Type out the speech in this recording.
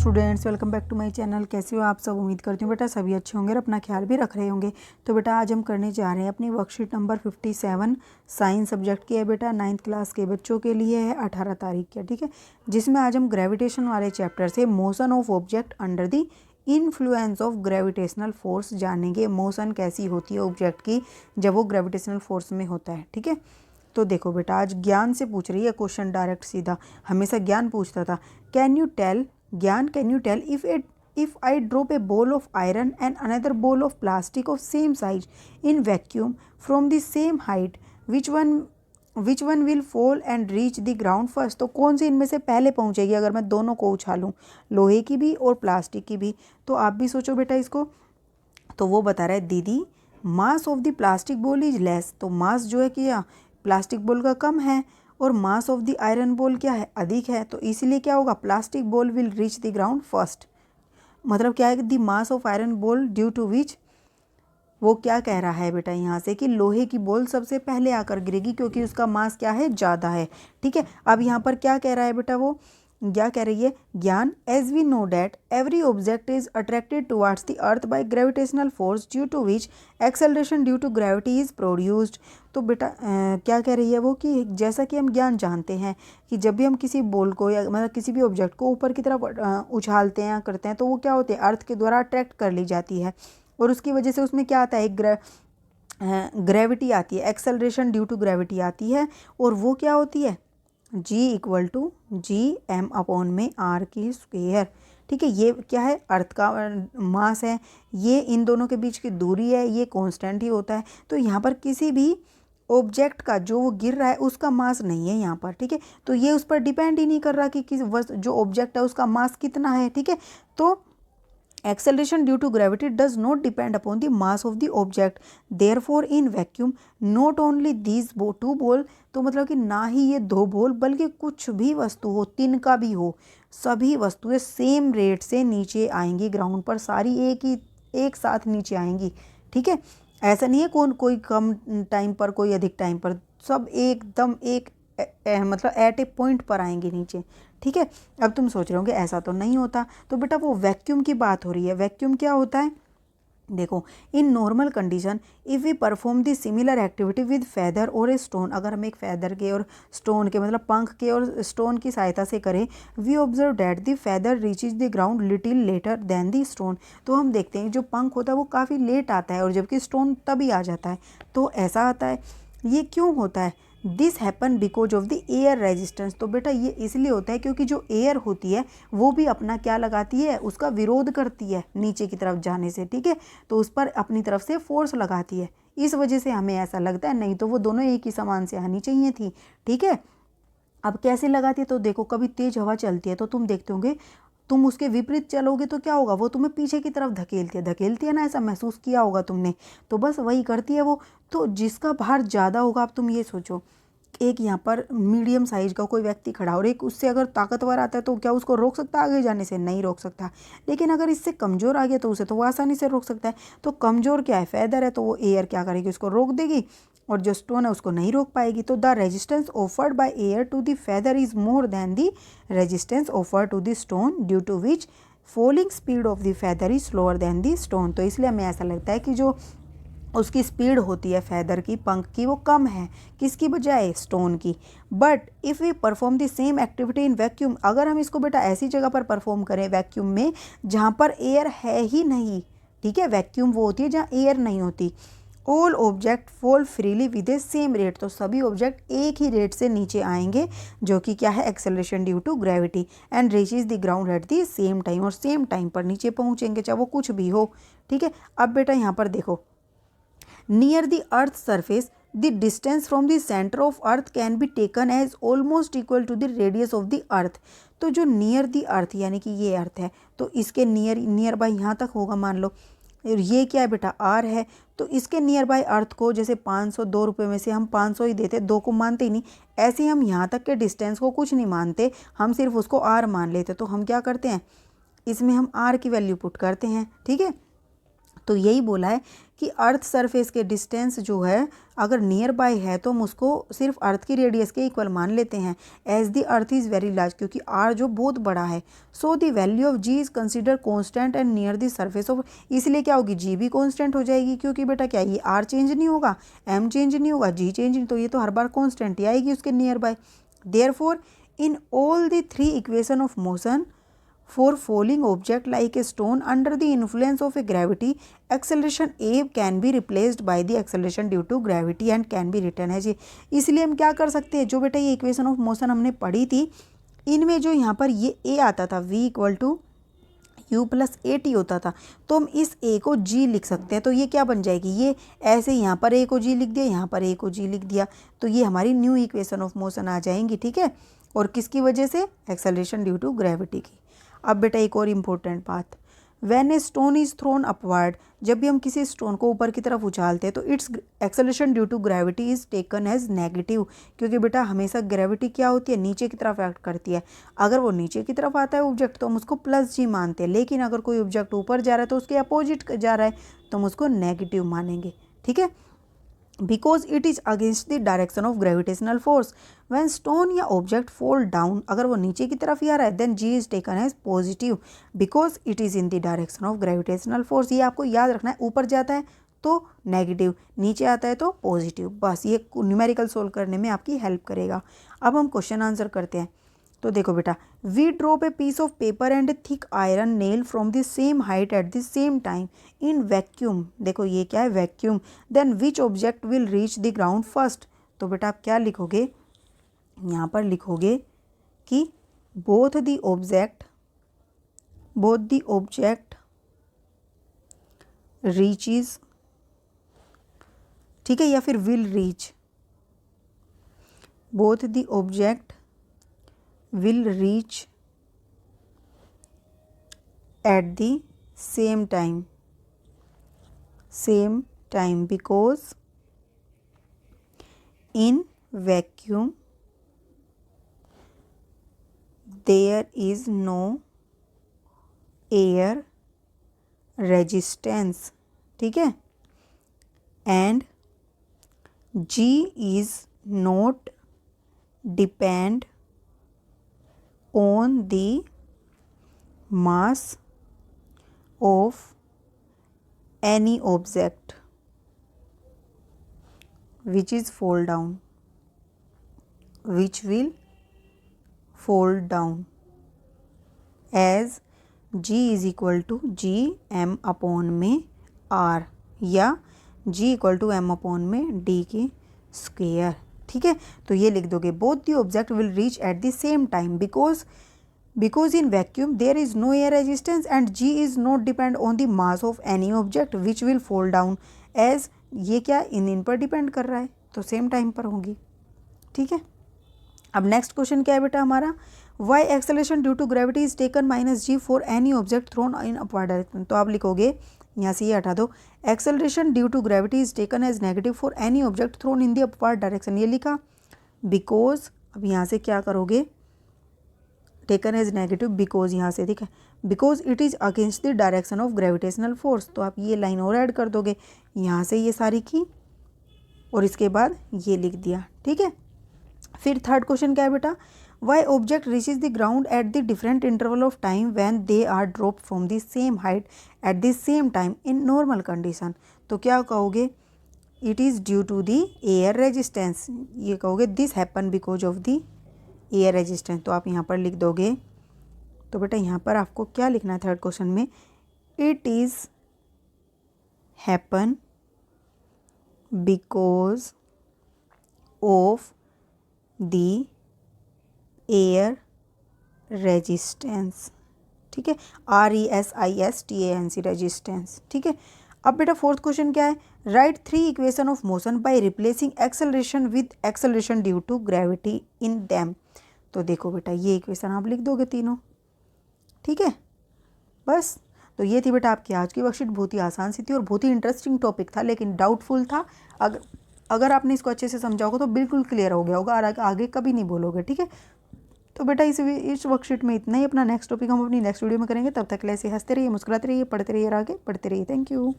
Students, welcome back to my channel. कैसे हो आप सब? उम्मीद करती हूँ बेटा सभी अच्छे होंगे और अपना ख्याल भी रख रहे होंगे। तो बेटा आज हम करने जा रहे हैं अपनी वर्कशीट नंबर 57 साइंस सब्जेक्ट की है बेटा, 9th क्लास के बच्चों के लिए है, 18 तारीख की, ठीक है। जिसमें आज हम ग्रेविटेशन वाले चैप्टर से motion of object under the influence of gravitational force जानेंगे। मोशन कैसी होती है ऑब्जेक्ट की जब वो ग्रेविटेशनल फोर्स में होता है, ठीक है। तो देखो बेटा आज ज्ञान से पूछ रही है क्वेश्चन डायरेक्ट सीधा, हमेशा ज्ञान पूछता था। Can you tell if I drop a ball of iron and another ball of plastic of same size in vacuum from the same height, which one will fall and reach the ground first? तो कौन सी इनमें से पहले पहुंचेगी अगर मैं दोनों को उछालूं, लोहे की भी और प्लास्टिक की भी। तो आप भी सोचो बेटा इसको। तो वो बता रहा है दीदी मास of the plastic ball is less, तो मास जो है कि प्लास्टिक बॉल का कम है और mass of the iron ball क्या है, अधिक है। तो इसीलिए क्या होगा, plastic ball will reach the ground first. मतलब क्या है, the mass of iron ball due to which, वो क्या कह रहा है बेटा यहाँ से कि लोहे की बॉल सबसे पहले आकर गिरेगी क्योंकि उसका मास क्या है, ज़्यादा है, ठीक है। अब यहाँ पर क्या कह रहा है बेटा, वो क्या कह रही है ज्ञान, as we know that every object is attracted towards the earth by gravitational force due to which acceleration due to gravity is produced. तो बेटा क्या कह रही है वो कि जैसा कि हम ज्ञान जानते हैं कि जब भी हम किसी बॉल को या मतलब किसी भी ऑब्जेक्ट को ऊपर की तरफ उछालते हैं करते हैं तो वो क्या होते हैं, अर्थ के द्वारा अट्रैक्ट कर ली जाती है और उसकी वजह से उसमें क्या आता है, ग्रेविटी आती है, एक्सेलरेशन ड्यू टू ग्रेविटी आती है। और वो क्या होती है, G equal to GM upon में R की स्क्वायर, ठीक है। ये क्या है, अर्थ का मास है, ये इन दोनों के बीच की दूरी है, ये कांस्टेंट ही होता है। तो यहाँ पर किसी भी ऑब्जेक्ट का जो वो गिर रहा है उसका मास नहीं है यहाँ पर, ठीक है। तो ये उस पर डिपेंड ही नहीं कर रहा कि किस जो ऑब्जेक्ट है उसका मास कितना है, ठीक है। तो acceleration due to gravity does not depend upon the mass of the object, therefore in vacuum not only these two ball, तो मतलब कि ना ही ये दो बॉल बल्कि कुछ भी वस्तु हो, तिनका भी हो, सभी वस्तुएं सेम रेट से नीचे आएंगी ग्राउंड पर, सारी एक साथ नीचे आएंगी, ठीक है। ऐसा नहीं है कोई कम टाइम पर कोई अधिक टाइम पर, सब एकदम मतलब एट ए पॉइंट पर आएंगे नीचे, ठीक है। अब तुम सोच रहे होंगे ऐसा तो नहीं होता। तो बेटा वो वैक्यूम की बात हो रही है। वैक्यूम क्या होता है, देखो in normal condition if we perform the similar activity with feather और ए स्टोन, अगर हम एक फेदर के और स्टोन के मतलब पंख के और स्टोन की सहायता से करें, we observe that the feather reaches the ground little later than the stone. तो हम देखते हैं जो पंख होता है वो काफ़ी लेट आता है और जबकि स्टोन तभी आ जाता है। तो ऐसा आता है, ये क्यों होता है, this happen because of the air resistance. तो बेटा ये इसलिए होता है क्योंकि जो एयर होती है वो भी अपना क्या लगाती है, उसका विरोध करती है नीचे की तरफ जाने से, ठीक है। तो उस पर अपनी तरफ से फोर्स लगाती है, इस वजह से हमें ऐसा लगता है, नहीं तो वो दोनों एक ही समान से आनी चाहिए थी, ठीक है। अब कैसे लगाती है, तो देखो कभी तेज हवा चलती है तो तुम देखते होंगे, तुम उसके विपरीत चलोगे तो क्या होगा, वो तुम्हें पीछे की तरफ धकेलती है ना, ऐसा महसूस किया होगा तुमने। तो बस वही करती है वो। तो जिसका भार ज़्यादा होगा, अब तुम ये सोचो एक यहाँ पर मीडियम साइज का कोई व्यक्ति खड़ा और एक उससे अगर ताकतवर आता है तो क्या उसको रोक सकता है आगे जाने से, नहीं रोक सकता। लेकिन अगर इससे कमज़ोर आ गया तो उसे तो वो आसानी से रोक सकता है। तो कमज़ोर क्या है, फेदर है, तो वो एयर क्या करेगी, उसको रोक देगी और जो स्टोन है उसको नहीं रोक पाएगी। तो the resistance offered by air to the feather is more than the resistance offered to the stone due to which falling speed of the feather is slower than the stone. तो इसलिए हमें ऐसा लगता है कि जो उसकी स्पीड होती है फेदर की, पंख की, वो कम है किसकी बजाय, स्टोन की। But if we perform the same activity in vacuum, अगर हम इसको बेटा ऐसी जगह पर परफॉर्म करें वैक्यूम में जहाँ पर एयर है ही नहीं, ठीक है। वैक्यूम वो होती है जहाँ एयर नहीं होती। All object fall freely with A same rate, तो सभी ऑब्जेक्ट एक ही रेट से नीचे आएंगे जो कि क्या है, acceleration due to gravity, and reaches the ground at the same time, और सेम टाइम पर नीचे पहुँचेंगे चाहे वो कुछ भी हो, ठीक है। अब बेटा यहाँ पर देखो, near the earth's surface the distance from the center of earth can be taken as almost equal to the radius of the earth। तो जो नियर दी अर्थ यानी कि ये अर्थ है तो इसके नियर बाय यहाँ तक होगा, मान लो ये क्या है बेटा, आर है। तो इसके नियर बाय अर्थ को जैसे 502 रुपये में से हम 500 ही देते, 2 को मानते ही नहीं, ऐसे हम यहाँ तक के डिस्टेंस को कुछ नहीं मानते, हम सिर्फ उसको आर मान लेते। तो हम क्या करते हैं, इसमें हम आर की वैल्यू पुट करते हैं, ठीक है। तो यही बोला है कि अर्थ सरफेस के डिस्टेंस जो है अगर नियर बाय है तो हम उसको सिर्फ अर्थ की रेडियस के इक्वल मान लेते हैं as the earth is very large, क्योंकि आर जो बहुत बड़ा है। So the value of g is consider constant and near the surface of, इसलिए क्या होगी, जी भी कॉन्स्टेंट हो जाएगी, क्योंकि बेटा क्या ये आर चेंज नहीं होगा, एम चेंज नहीं होगा, जी चेंज नहीं, तो ये तो हर बार कॉन्स्टेंट ही आएगी उसके near by. Therefore in all the three equation of motion for falling object like a stone under the influence of a gravity, acceleration a can be replaced by the acceleration due to gravity and can be written as, इसलिए हम क्या कर सकते हैं, जो बेटा ये equation of motion हमने पढ़ी थी इनमें जो यहाँ पर ये a आता था v equal to u plus a t होता था, तो हम इस a को g लिख सकते हैं। तो ये क्या बन जाएगी, ये ऐसे यहाँ पर a को g लिख दिया, यहाँ पर a को g लिख दिया, तो ये हमारी न्यू इक्वेशन ऑफ मोशन आ जाएंगी। ठीक है, और किसकी वजह से, एक्सेलरेशन ड्यू टू ग्रेविटी की। अब बेटा एक और इम्पोर्टेंट बात, when a stone is throne upward, जब भी हम किसी स्टोन को ऊपर की तरफ उछालते हैं तो its acceleration due to gravity is taken as negative, क्योंकि बेटा हमेशा ग्रेविटी क्या होती है, नीचे की तरफ एक्ट करती है। अगर वो नीचे की तरफ आता है ऑब्जेक्ट तो हम उसको प्लस जी मानते हैं, लेकिन अगर कोई ऑब्जेक्ट ऊपर जा रहा है तो उसके अपोजिट जा रहा है तो हम उसको नेगेटिव मानेंगे। ठीक है, because it is against the direction of gravitational force when stone या object fall down, अगर वो नीचे की तरफ ही आ रहा है then g is taken as positive because it is in the direction of gravitational force। ये आपको याद रखना है, ऊपर जाता है तो नेगेटिव, नीचे आता है तो पॉजिटिव, बस ये न्यूमेरिकल सोल्व करने में आपकी हेल्प करेगा। अब हम क्वेश्चन आंसर करते हैं। तो देखो बेटा, we drop a piece of paper and a thick iron nail from the same height at the same time in vacuum, देखो ये क्या है, vacuum, then which object will reach the ground first. तो बेटा आप क्या लिखोगे, यहाँ पर लिखोगे कि बोथ द ऑब्जेक्ट रीचेज, ठीक है, या फिर will reach, both the object will reach at the same time because in vacuum there is no air resistance। ठीक है, and G is not depend on the mass of any object which will fall down as g is equal to g m upon में r या g equal to m upon में d के square. ठीक है, तो ये लिख दोगे, both the object will reach at the same time because in vacuum there is no air resistance and g is not depend on the mass of any object which will fall down as, ये क्या इन पर depend कर रहा है तो same time पर होगी। ठीक है, अब नेक्स्ट क्वेश्चन क्या है बेटा हमारा, why acceleration due to gravity is taken minus g for any object thrown in upward direction. तो आप लिखोगे, यहाँ से ये हटा दो, acceleration due to gravity is taken as negative for any object thrown in the upward direction, ये लिखा, बिकॉज, अब यहाँ से क्या करोगे, टेकन एज नेगेटिव बिकॉज, यहाँ से ठीक है, because it is against the direction of gravitational force, तो आप ये लाइन और ऐड कर दोगे, यहाँ से ये सारी की और इसके बाद ये लिख दिया। ठीक है, फिर थर्ड क्वेश्चन क्या है बेटा, why object reaches the ground at the different interval of time when they are drop from the same height at the same time in normal condition. तो क्या कहोगे, it is due to the air resistance, ये कहोगे this happen because of the air resistance, तो आप यहाँ पर लिख दोगे। तो बेटा यहाँ पर आपको क्या लिखना है थर्ड क्वेश्चन में, it is happen because of the air resistance. ठीक है, RESISTANC रेजिस्टेंस। ठीक है, अब बेटा फोर्थ क्वेश्चन क्या है, write three equation of motion by replacing acceleration with acceleration due to gravity in them. तो देखो बेटा ये इक्वेशन आप लिख दोगे तीनों। ठीक है, बस, तो ये थी बेटा आपकी आज की वर्कशीट, बहुत ही आसान सी थी और बहुत ही इंटरेस्टिंग टॉपिक था लेकिन डाउटफुल था। अगर आपने इसको अच्छे से समझा होगा तो बिल्कुल क्लियर हो गया होगा और आगे कभी नहीं बोलोगे। ठीक है, तो बेटा इस वर्कशीट में इतना ही। अपना नेक्स्ट टॉपिक हम अपनी नेक्स्ट वीडियो में करेंगे। तब तक के लिए ऐसे हंसते रहिए, मुस्कुराते रहिए, पढ़ते रहिए, आगे पढ़ते रहिए। Thank you.